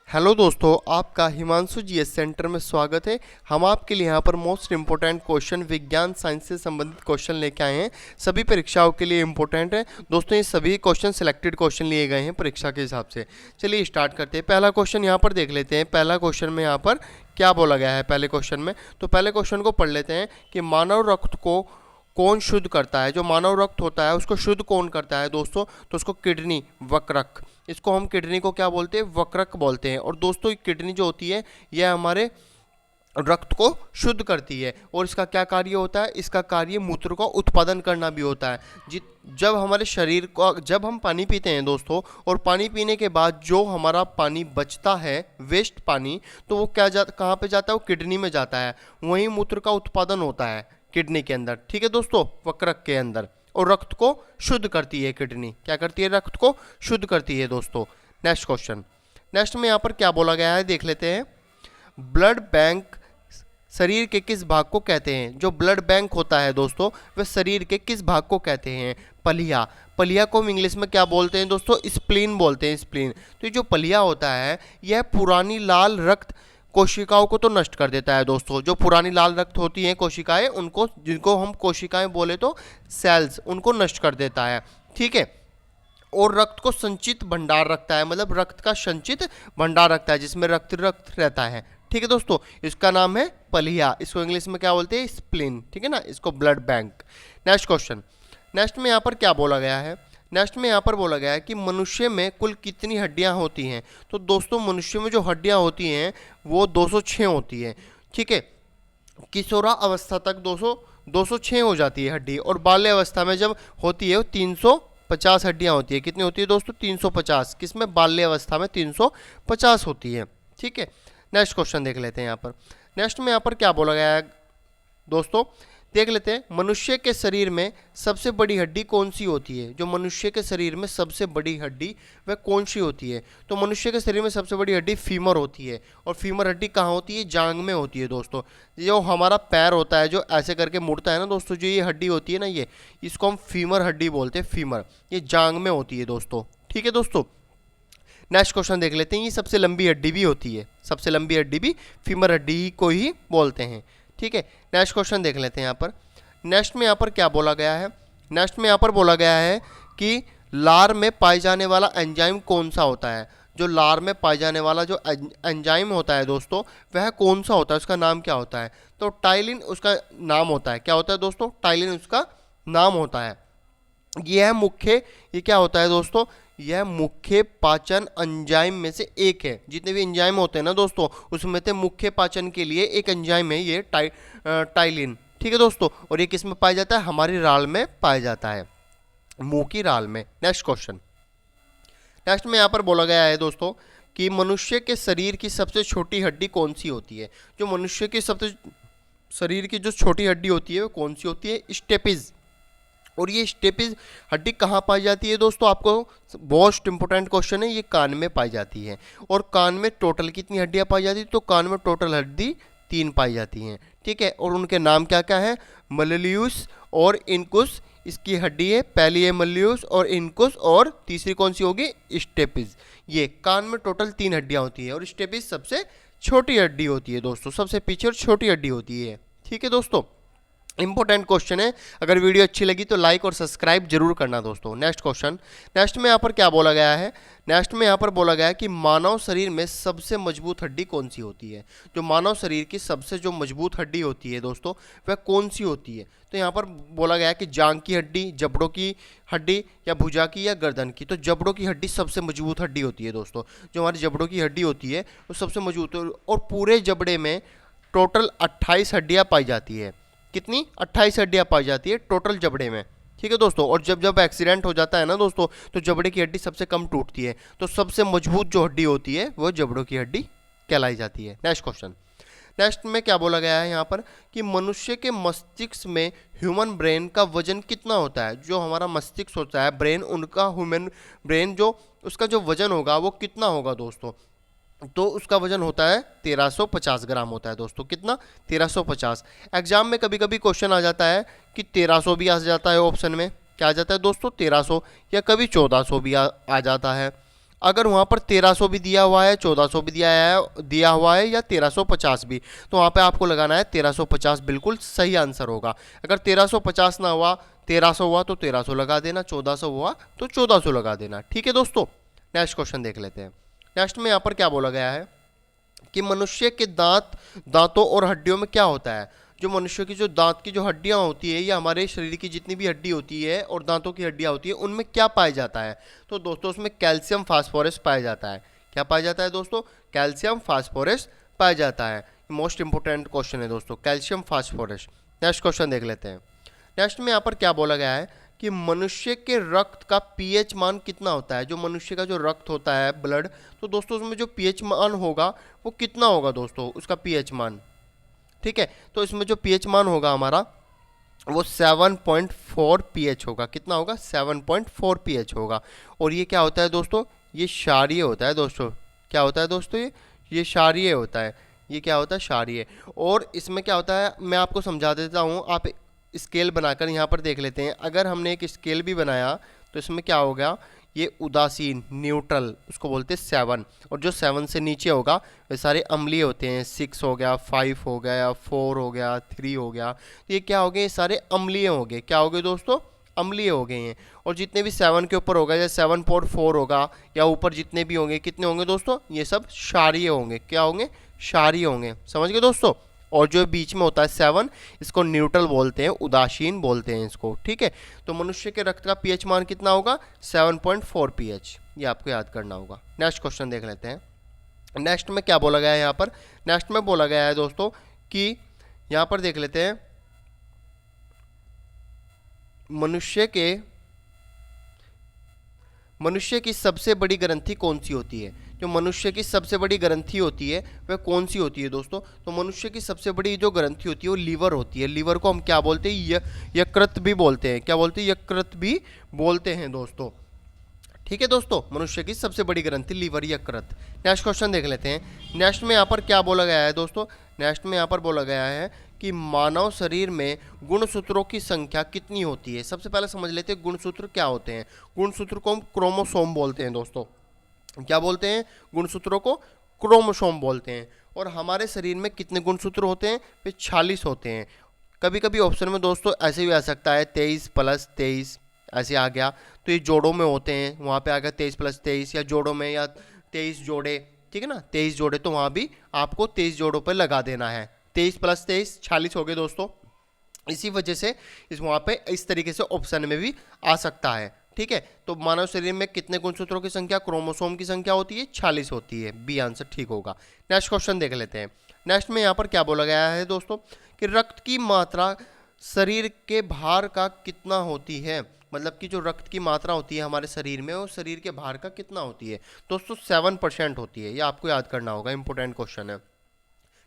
Hello दोस्तों, आपका Himanshu GS centre में स्वागत है। हम आपके लिए यहाँ पर मोस्ट इम्पोर्टेंट क्वेश्चन विज्ञान साइंस से संबंधित क्वेश्चन लेके आए हैं। सभी परीक्षाओं के लिए इम्पोर्टेंट है दोस्तों। ये सभी क्वेश्चन सिलेक्टेड क्वेश्चन लिए गए हैं परीक्षा के हिसाब से। चलिए स्टार्ट करते हैं। पहला क्वेश्चन यहाँ पर देख लेते हैं। पहला क्वेश्चन में यहाँ पर क्या बोला गया है पहले क्वेश्चन में, तो पहले क्वेश्चन को पढ़ लेते हैं कि मानव रक्त को कौन शुद्ध करता है। जो मानव रक्त होता है उसको शुद्ध कौन करता है दोस्तों, तो उसको किडनी, वक्रक, इसको हम किडनी को क्या बोलते हैं, वक्रक बोलते हैं। और दोस्तों किडनी जो होती है यह हमारे रक्त को शुद्ध करती है। और इसका क्या कार्य होता है, इसका कार्य मूत्र का उत्पादन करना भी होता है। जब हमारे शरीर को, जब हम पानी पीते हैं दोस्तों, और पानी पीने के बाद जो हमारा पानी बचता है, वेस्ट पानी, तो वो कहाँ पे जाता है, वो किडनी में जाता है। वहीं मूत्र का उत्पादन होता है किडनी के अंदर, ठीक है दोस्तों, वक्रक के अंदर। और रक्त को शुद्ध करती है किडनी। क्या करती है, रक्त को शुद्ध करती है दोस्तों। नेक्स्ट क्वेश्चन, नेक्स्ट में यहाँ पर क्या बोला गया है देख लेते हैं। ब्लड बैंक शरीर के किस भाग को कहते हैं। जो ब्लड बैंक होता है दोस्तों, वह शरीर के किस भाग को कहते हैं, पलिया। पलिया को हम इंग्लिश में क्या बोलते हैं दोस्तों, स्प्लीन बोलते हैं, स्प्लीन। तो ये जो पलिया होता है यह पुरानी लाल रक्त कोशिकाओं को तो नष्ट कर देता है दोस्तों। जो पुरानी लाल रक्त होती हैं कोशिकाएं, उनको, जिनको हम कोशिकाएं बोले तो सेल्स, उनको नष्ट कर देता है, ठीक है। और रक्त को संचित भंडार रखता है, मतलब रक्त का संचित भंडार रखता है जिसमें रक्त रहता है, ठीक है दोस्तों। इसका नाम है पलिया। इसको इंग्लिश में क्या बोलते हैं, स्प्लीन, ठीक है ना, इसको blood bank. Next question, next में यहाँ पर क्या बोला गया है। नेक्स्ट में यहाँ पर बोला गया है कि मनुष्य में कुल कितनी हड्डियाँ होती हैं। तो दोस्तों मनुष्य में जो हड्डियाँ होती हैं वो 206 होती है, ठीक है। किशोरा अवस्था तक 206 हो जाती है हड्डी, और बाल्य अवस्था में जब होती है वो 350 हड्डियाँ होती है। कितनी होती है दोस्तों, 350। किसमें, बाल्य अवस्था में 350 होती है, ठीक है। नेक्स्ट क्वेश्चन देख लेते हैं यहाँ पर। नेक्स्ट में यहाँ पर क्या बोला गया है दोस्तों, देख लेते हैं। मनुष्य के शरीर में सबसे बड़ी हड्डी कौन सी होती है। जो मनुष्य के शरीर में सबसे बड़ी हड्डी वह कौन सी होती है। तो मनुष्य के शरीर में सबसे बड़ी हड्डी फीमर होती है। और फीमर हड्डी कहाँ होती है, जांग में होती है दोस्तों। जो हमारा पैर होता है जो ऐसे करके मुड़ता है ना दोस्तों, जो ये हड्डी होती है ना, ये, इसको हम फीमर हड्डी बोलते हैं, फीमर। ये जांग में होती है दोस्तों, ठीक है दोस्तों। नेक्स्ट क्वेश्चन देख लेते हैं। ये सबसे लंबी हड्डी भी होती है, सबसे लंबी हड्डी भी फीमर हड्डी को ही बोलते हैं, ठीक है। नेक्स्ट क्वेश्चन देख लेते हैं यहाँ पर। नेक्स्ट में यहाँ पर क्या बोला गया है। नेक्स्ट में यहाँ पर बोला गया है कि लार में पाए जाने वाला एंजाइम कौन सा होता है। जो लार में पाए जाने वाला जो एंजाइम होता है दोस्तों, वह कौन सा होता है, उसका नाम क्या होता है। तो टाइलिन उसका नाम होता है। क्या होता है दोस्तों, टाइलिन उसका नाम होता है। यह मुख्य, ये क्या होता है दोस्तों, यह मुख्य पाचन एंजाइम में से एक है। जितने भी एंजाइम होते हैं ना दोस्तों, उसमें से मुख्य पाचन के लिए एक एंजाइम है ये टाइलिन, ठीक है दोस्तों। और ये किस में पाया जाता है, हमारी राल में पाया जाता है, मुंह की राल में। नेक्स्ट क्वेश्चन, नेक्स्ट में यहाँ पर बोला गया है दोस्तों कि मनुष्य के शरीर की सबसे छोटी हड्डी कौन सी होती है। जो मनुष्य की सबसे शरीर की जो छोटी हड्डी होती है वो कौन सी होती है, स्टेपिज। और ये स्टेपिज हड्डी कहाँ पाई जाती है दोस्तों, आपको मोस्ट इंपोर्टेंट क्वेश्चन है, ये कान में पाई जाती है। और कान में टोटल कितनी हड्डियाँ पाई जाती है, तो कान में टोटल हड्डी 3 पाई जाती हैं, ठीक है। और उनके नाम क्या क्या है, मलेलियस और इनकुस। इसकी हड्डी है, पहली है मलेलियस और इनकुस, और तीसरी कौन सी होगी, स्टेपिज। ये कान में टोटल 3 हड्डियाँ होती है, और स्टेपिज सबसे छोटी हड्डी होती है दोस्तों, सबसे पीछे और छोटी हड्डी होती है, ठीक है दोस्तों। इंपॉर्टेंट क्वेश्चन है। अगर वीडियो अच्छी लगी तो लाइक और सब्सक्राइब जरूर करना दोस्तों। नेक्स्ट क्वेश्चन, नेक्स्ट में यहाँ पर क्या बोला गया है। नेक्स्ट में यहाँ पर बोला गया है कि मानव शरीर में सबसे मजबूत हड्डी कौन सी होती है। जो मानव शरीर की सबसे जो मजबूत हड्डी होती है दोस्तों, वह कौन सी होती है। तो यहाँ पर बोला गया है कि जांग की हड्डी, जबड़ों की हड्डी, या भुजा की, या गर्दन की। तो जबड़ों की हड्डी सबसे मजबूत हड्डी होती है दोस्तों। जो हमारी जबड़ों की हड्डी होती है वो सबसे मजबूत, और पूरे जबड़े में टोटल 28 हड्डियाँ पाई जाती है। कितनी, 28 हड्डियाँ पाई जाती है टोटल जबड़े में, ठीक है दोस्तों। और जब जब एक्सीडेंट हो जाता है ना दोस्तों, तो जबड़े की हड्डी सबसे कम टूटती है। तो सबसे मजबूत जो हड्डी होती है वो जबड़ों की हड्डी कहलाई जाती है। नेक्स्ट क्वेश्चन, नेक्स्ट में क्या बोला गया है यहाँ पर कि मनुष्य के मस्तिष्क में ह्यूमन ब्रेन का वजन कितना होता है। जो हमारा मस्तिष्क होता है, ब्रेन, उनका ह्यूमन ब्रेन जो उसका जो वजन होगा वो कितना होगा दोस्तों। तो उसका वजन होता है 1350 ग्राम होता है दोस्तों। कितना, 1350। एग्जाम में कभी कभी क्वेश्चन आ जाता है कि 1300 भी आ जाता है ऑप्शन में। क्या आ जाता है दोस्तों, 1300, या कभी 1400 भी आ जाता है। अगर वहाँ पर 1300 भी दिया हुआ है, 1400 भी दिया हुआ है या 1350 भी, तो वहाँ पे आपको लगाना है 1350, बिल्कुल सही आंसर होगा। अगर 1350 ना हुआ, 1300 हुआ तो 1300 लगा देना, 1400 हुआ तो 1400 लगा देना। ठीक है दोस्तों, नेक्स्ट क्वेश्चन देख लेते हैं। नेक्स्ट में यहाँ पर क्या बोला गया है कि मनुष्य के दांतों और हड्डियों में क्या होता है। जो मनुष्य की जो दांत की जो हड्डियां होती है या हमारे शरीर की जितनी भी हड्डी होती है और दांतों की हड्डियां होती है, उनमें क्या पाया जाता है। तो दोस्तों उसमें कैल्शियम फास्फोरस पाया जाता है। क्या पाया जाता है दोस्तों? कैल्शियम फास्फोरस पाया जाता है। मोस्ट इंपोर्टेंट क्वेश्चन है दोस्तों, कैल्शियम फास्फोरस। नेक्स्ट क्वेश्चन देख लेते हैं। नेक्स्ट में यहाँ पर क्या बोला गया है कि मनुष्य के रक्त का पीएच मान कितना होता है। जो मनुष्य का जो रक्त होता है, ब्लड, तो दोस्तों उसमें जो पीएच मान होगा वो कितना होगा दोस्तों, उसका पीएच मान। ठीक है, तो इसमें जो पीएच मान होगा हमारा वो 7.4 पीएच होगा। कितना होगा? 7.4 पीएच होगा। और ये क्या होता है दोस्तों? ये क्षारीय होता है दोस्तों। क्या होता है दोस्तों? ये क्षारीय होता है। ये क्या होता है? क्षारीय। और इसमें क्या होता है मैं आपको समझा देता हूँ। आप स्केल बनाकर यहाँ पर देख लेते हैं। अगर हमने एक स्केल भी बनाया तो इसमें क्या होगा, ये उदासीन, न्यूट्रल, उसको बोलते हैं 7। और जो 7 से नीचे होगा वे सारे अम्लीय होते हैं। 6 हो गया, 5 हो गया, 4 हो गया, 3 हो गया, तो ये क्या हो गए? ये सारे अम्लीय हो गए। क्या हो गए दोस्तों? अम्लीय हो गए हैं। और जितने भी 7 के ऊपर होगा, या 7.4 होगा या ऊपर जितने भी होंगे, कितने होंगे दोस्तों? ये सब क्षारीय होंगे। क्या होंगे? क्षारीय होंगे। समझ गए दोस्तों? और जो बीच में होता है 7, इसको न्यूट्रल बोलते हैं, उदासीन बोलते हैं इसको। ठीक है, तो मनुष्य के रक्त का पीएच मान कितना होगा? 7.4 पीएच। ये आपको याद करना होगा। नेक्स्ट क्वेश्चन देख लेते हैं। नेक्स्ट में क्या बोला गया है यहाँ पर? नेक्स्ट में बोला गया है दोस्तों कि यहाँ पर देख लेते हैं मनुष्य की सबसे बड़ी ग्रंथि कौन सी होती है। जो मनुष्य की सबसे बड़ी ग्रंथि होती है वह कौन सी होती है दोस्तों? तो मनुष्य की सबसे बड़ी जो ग्रंथि होती है वो लीवर होती है। लीवर को हम क्या बोलते हैं? यकृत भी बोलते हैं। क्या बोलते हैं? यकृत भी बोलते हैं दोस्तों। ठीक है दोस्तों, मनुष्य की सबसे बड़ी ग्रंथि लीवर, यकृत। नेक्स्ट क्वेश्चन देख लेते हैं। नेक्स्ट में यहाँ पर क्या बोला गया है दोस्तों? नेक्स्ट में यहाँ पर बोला गया है कि मानव शरीर में गुणसूत्रों की संख्या कितनी होती है। सबसे पहले समझ लेते हैं गुणसूत्र क्या होते हैं। गुणसूत्र को हम क्रोमोसोम बोलते हैं दोस्तों। क्या बोलते हैं? गुणसूत्रों को क्रोमोसोम बोलते हैं। और हमारे शरीर में कितने गुणसूत्र होते हैं? वे 46 होते हैं। कभी कभी ऑप्शन में दोस्तों ऐसे भी आ सकता है 23 + 23, ऐसे आ गया तो ये जोड़ों में होते हैं। वहाँ पे आ गया 23 + 23, या जोड़ों में, या 23 जोड़े। ठीक है ना, 23 जोड़े, तो वहाँ भी आपको 23 जोड़ों पर लगा देना है। 23 + 23 46 हो गए दोस्तों। इसी वजह से इस वहाँ पे इस तरीके से ऑप्शन में भी आ सकता है। ठीक है, तो मानव शरीर में कितने गुणसूत्रों की संख्या, क्रोमोसोम की संख्या होती है? 46 होती है। बी आंसर ठीक होगा। नेक्स्ट क्वेश्चन देख लेते हैं। नेक्स्ट में यहाँ पर क्या बोला गया है दोस्तों कि रक्त की मात्रा शरीर के भार का कितना होती है। मतलब कि जो रक्त की मात्रा होती है हमारे शरीर में, वो शरीर के भार का कितना होती है दोस्तों? 7% होती है। ये आपको याद करना होगा, इंपॉर्टेंट क्वेश्चन है।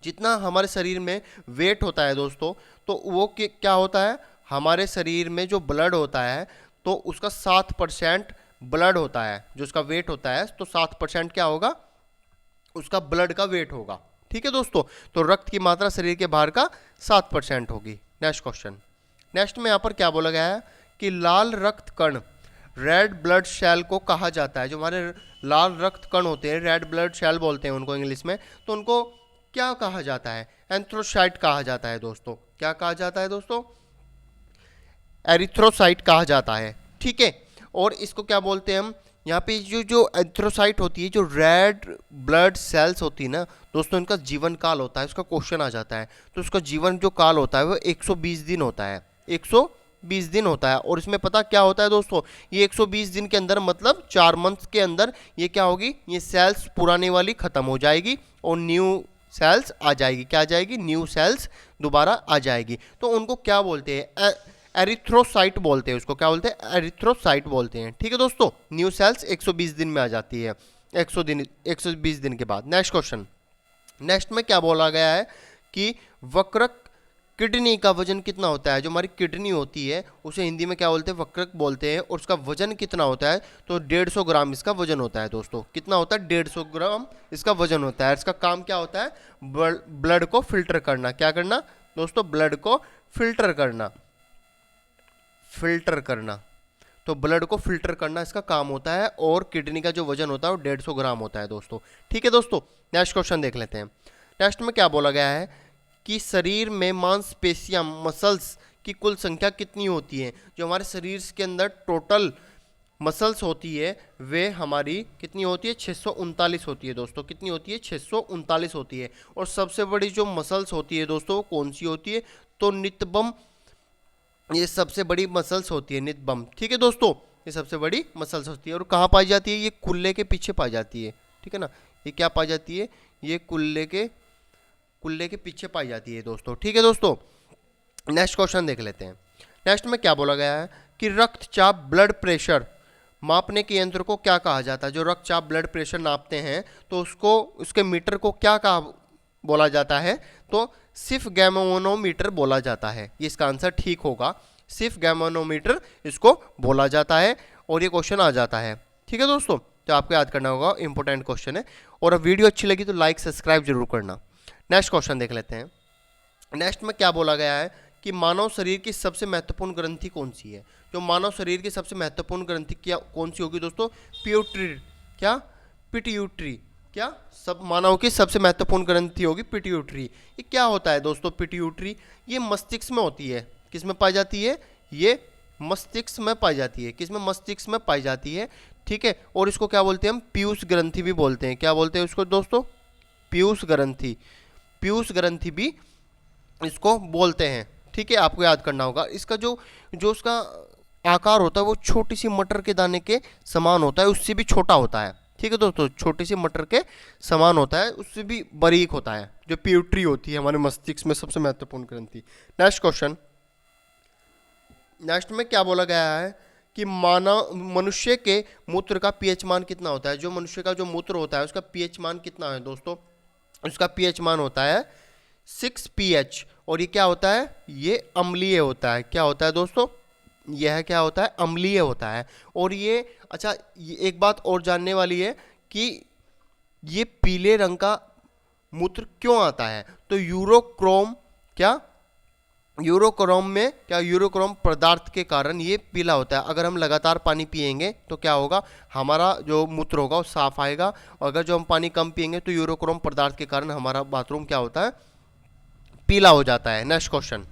जितना हमारे शरीर में वेट होता है दोस्तों, तो वो क्या होता है, हमारे शरीर में जो ब्लड होता है तो उसका 7% ब्लड होता है। जो उसका वेट होता है तो 7% क्या होगा? उसका ब्लड का वेट होगा। ठीक है दोस्तों, तो रक्त की मात्रा शरीर के भार का 7% होगी। Next question. नेक्स्ट में यहाँ पर क्या बोला गया है कि लाल रक्त कण, रेड ब्लड सेल को कहा जाता है। जो हमारे लाल रक्त कण होते हैं, रेड ब्लड सेल बोलते हैं उनको इंग्लिश में, तो उनको क्या कहा जाता है? एंथ्रोसाइट कहा जाता है दोस्तों। क्या कहा जाता है दोस्तों? एरिथ्रोसाइट कहा जाता है। ठीक है, और इसको क्या बोलते हैं हम? यहाँ पे जो एंथ्रोसाइट होती है, जो रेड ब्लड सेल्स होती है ना दोस्तों, इनका जीवन काल होता है। उसका क्वेश्चन आ जाता है, तो उसका जीवन जो काल होता है वो 120 दिन होता है। 120 दिन होता है। और इसमें पता क्या होता है दोस्तों? ये 120 दिन के अंदर, मतलब 4 मंथ्स के अंदर, ये क्या होगी, ये सेल्स पुराने वाली खत्म हो जाएगी और न्यू सेल्स आ जाएगी। क्या आ जाएगी? न्यू सेल्स दोबारा आ जाएगी। तो उनको क्या बोलते हैं? एरिथ्रोसाइट बोलते हैं। उसको क्या बोलते हैं? एरिथ्रोसाइट बोलते हैं। ठीक है दोस्तों, न्यू सेल्स 120 दिन में आ जाती है, 120 दिन के बाद। Next question. नेक्स्ट में क्या बोला गया है कि वक्रक किडनी का वजन कितना होता है। जो हमारी किडनी होती है उसे हिंदी में क्या बोलते हैं? वक्रक बोलते हैं। और उसका वजन कितना होता है? तो 150 ग्राम इसका वजन होता है दोस्तों। कितना होता है? 150 ग्राम इसका वजन होता है। इसका काम क्या होता है? ब्लड को फिल्टर करना। क्या करना दोस्तों? ब्लड को फिल्टर करना। तो ब्लड को फिल्टर करना इसका काम होता है, और किडनी का जो वजन होता है वो 150 ग्राम होता है दोस्तों। ठीक है दोस्तों, नेक्स्ट क्वेश्चन देख लेते हैं। नेक्स्ट में क्या बोला गया है कि शरीर में मांसपेशियां मसल्स की कुल संख्या कितनी होती है। जो हमारे शरीर के अंदर टोटल मसल्स होती है वे हमारी कितनी होती है, 639 होती है दोस्तों। कितनी होती है, 639 होती है। और सबसे बड़ी जो मसल्स होती है दोस्तों वो कौन सी होती है, तो नितंबम, ये सबसे बड़ी मसल्स होती है, नितंबम। ठीक है दोस्तों, ये सबसे बड़ी मसल्स होती है। और कहाँ पाई जाती है, ये कुल्ले के पीछे पाई जाती है। ठीक है ना, ये क्या पाई जाती है, ये कुल्ले के पीछे पाई जाती है दोस्तों। ठीक है दोस्तों, नेक्स्ट क्वेश्चन देख लेते हैं। नेक्स्ट में क्या बोला गया है कि रक्तचाप ब्लड प्रेशर मापने के यंत्र को क्या कहा जाता है। जो रक्तचाप ब्लड प्रेशर नापते हैं तो उसको, उसके मीटर को क्या कहा बोला जाता है, तो सिर्फ गैमोनोमीटर बोला जाता है। ये इसका आंसर ठीक होगा, सिर्फ गैमोनोमीटर इसको बोला जाता है, और ये क्वेश्चन आ जाता है। ठीक है दोस्तों, तो आपको याद करना होगा, इंपॉर्टेंट क्वेश्चन है। और अब वीडियो अच्छी लगी तो लाइक सब्सक्राइब जरूर करना। नेक्स्ट क्वेश्चन देख लेते हैं। नेक्स्ट में क्या बोला गया है कि मानव शरीर की सबसे महत्वपूर्ण ग्रंथि कौन सी है। जो मानव शरीर की सबसे महत्वपूर्ण ग्रंथि क्या कौन सी होगी दोस्तों, पिट्यूटरी, क्या पिट्यूटरी, क्या सब मानव की सबसे महत्वपूर्ण ग्रंथि होगी पिट्यूटरी। ये क्या होता है दोस्तों पिट्यूटरी, ये मस्तिष्क में होती है। किस में पाई जाती है, ये मस्तिष्क में पाई जाती है। किस में, मस्तिष्क में पाई जाती है। ठीक है, और इसको क्या बोलते हैं हम, पीयूष ग्रंथि भी बोलते हैं। क्या बोलते हैं उसको दोस्तों, पीयूष ग्रंथि, पीयूष ग्रंथि भी इसको बोलते हैं। ठीक है, आपको याद करना होगा। इसका जो जो उसका आकार होता है वो छोटी सी मटर के दाने के समान होता है, उससे भी छोटा होता है। ठीक है दोस्तों, छोटी सी मटर के समान होता है, उससे भी बारीक होता है। जो पिट्यूटरी होती है हमारे मस्तिष्क में सबसे महत्वपूर्ण ग्रंथि। नेक्स्ट क्वेश्चन, नेक्स्ट में क्या बोला गया है कि मनुष्य के मूत्र का पीएच मान कितना होता है। जो मनुष्य का जो मूत्र होता है उसका पीएच मान कितना है दोस्तों, उसका पीएच मान होता है 6 pH। और ये क्या होता है, ये अम्लीय होता है। क्या होता है दोस्तों, यह क्या होता है, अम्लीय होता है। और ये अच्छा, ये एक बात और जानने वाली है कि ये पीले रंग का मूत्र क्यों आता है, तो यूरोक्रोम, क्या यूरोक्रोम में, क्या यूरोक्रोम पदार्थ के कारण ये पीला होता है। अगर हम लगातार पानी पिएंगे तो क्या होगा, हमारा जो मूत्र होगा वो साफ आएगा। और अगर जो हम पानी कम पिएंगे तो यूरोक्रोम पदार्थ के कारण हमारा बाथरूम क्या होता है, पीला हो जाता है। नेक्स्ट क्वेश्चन,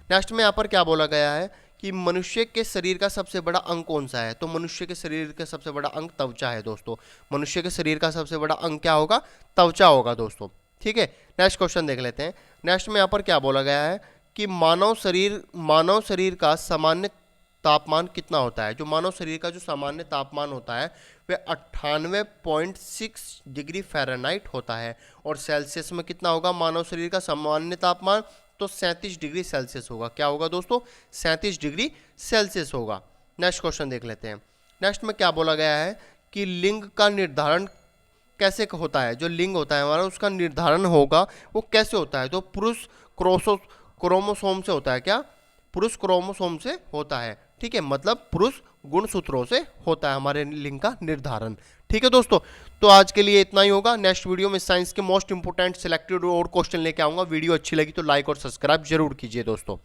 नेक्स्ट में यहाँ पर क्या बोला गया है कि मनुष्य के शरीर का सबसे बड़ा अंग कौन सा है। तो मनुष्य के शरीर का सबसे बड़ा अंग त्वचा है दोस्तों। मनुष्य के शरीर का सबसे बड़ा अंग क्या होगा, त्वचा होगा दोस्तों। ठीक है, नेक्स्ट क्वेश्चन देख लेते हैं। नेक्स्ट में यहाँ पर क्या बोला गया है कि मानव शरीर का सामान्य तापमान कितना होता है। जो मानव शरीर का जो सामान्य तापमान होता है वह 98.6 डिग्री फ़ारेनहाइट होता है। और सेल्सियस में कितना होगा मानव शरीर का सामान्य तापमान, तो 37 डिग्री सेल्सियस होगा। क्या होगा दोस्तों, 37 डिग्री सेल्सियस होगा। नेक्स्ट क्वेश्चन देख लेते हैं। नेक्स्ट में क्या बोला गया है कि लिंग का निर्धारण कैसे होता है। जो लिंग होता है हमारा उसका निर्धारण होगा वो कैसे होता है, तो पुरुष क्रोमोसोम से होता है। क्या, पुरुष क्रोमोसोम से होता है। ठीक है, मतलब पुरुष गुणसूत्रों से होता है हमारे लिंग का निर्धारण। ठीक है दोस्तों, तो आज के लिए इतना ही होगा। नेक्स्ट वीडियो में साइंस के मोस्ट इंपोर्टेंट सिलेक्टेड और क्वेश्चन लेके आऊंगा। वीडियो अच्छी लगी तो लाइक और सब्सक्राइब जरूर कीजिए दोस्तों।